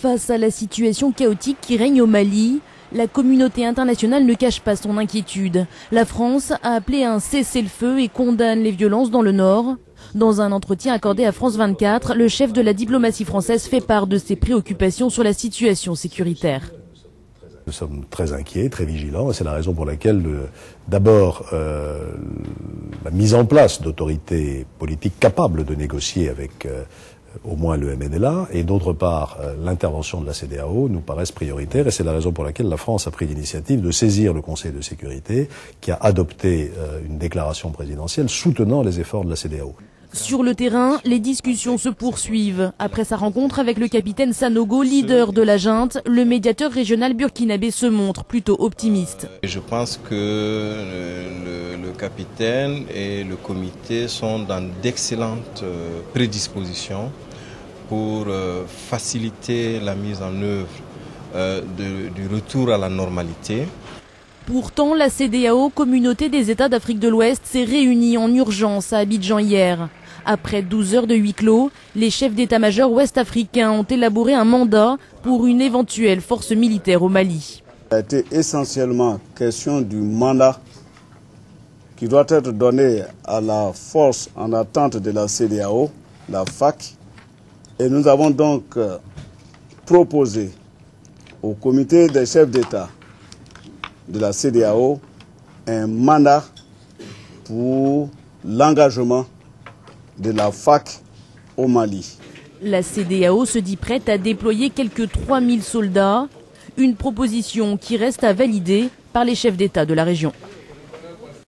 Face à la situation chaotique qui règne au Mali, la communauté internationale ne cache pas son inquiétude. La France a appelé à un cessez-le-feu et condamne les violences dans le Nord. Dans un entretien accordé à France 24, le chef de la diplomatie française fait part de ses préoccupations sur la situation sécuritaire. Nous sommes très inquiets, très vigilants, et c'est la raison pour laquelle, d'abord, la mise en place d'autorités politiques capables de négocier avec au moins le MNLA, et d'autre part, l'intervention de la CEDEAO nous paraissent prioritaires, et c'est la raison pour laquelle la France a pris l'initiative de saisir le Conseil de sécurité, qui a adopté une déclaration présidentielle soutenant les efforts de la CEDEAO. Sur le terrain, les discussions se poursuivent. Après sa rencontre avec le capitaine Sanogo, leader de la junte, le médiateur régional burkinabé se montre plutôt optimiste. Je pense que le capitaine et le comité sont dans d'excellentes prédispositions pour faciliter la mise en œuvre du retour à la normalité. Pourtant, la CEDEAO, communauté des États d'Afrique de l'Ouest, s'est réunie en urgence à Abidjan hier. Après 12 heures de huis clos, les chefs d'état-major ouest-africains ont élaboré un mandat pour une éventuelle force militaire au Mali. Il a été essentiellement question du mandat qui doit être donné à la force en attente de la CEDEAO, la FAC. Et nous avons donc proposé au comité des chefs d'État de la CEDEAO un mandat pour l'engagement de la FAC au Mali. La CEDEAO se dit prête à déployer quelques 3000 soldats, une proposition qui reste à valider par les chefs d'État de la région.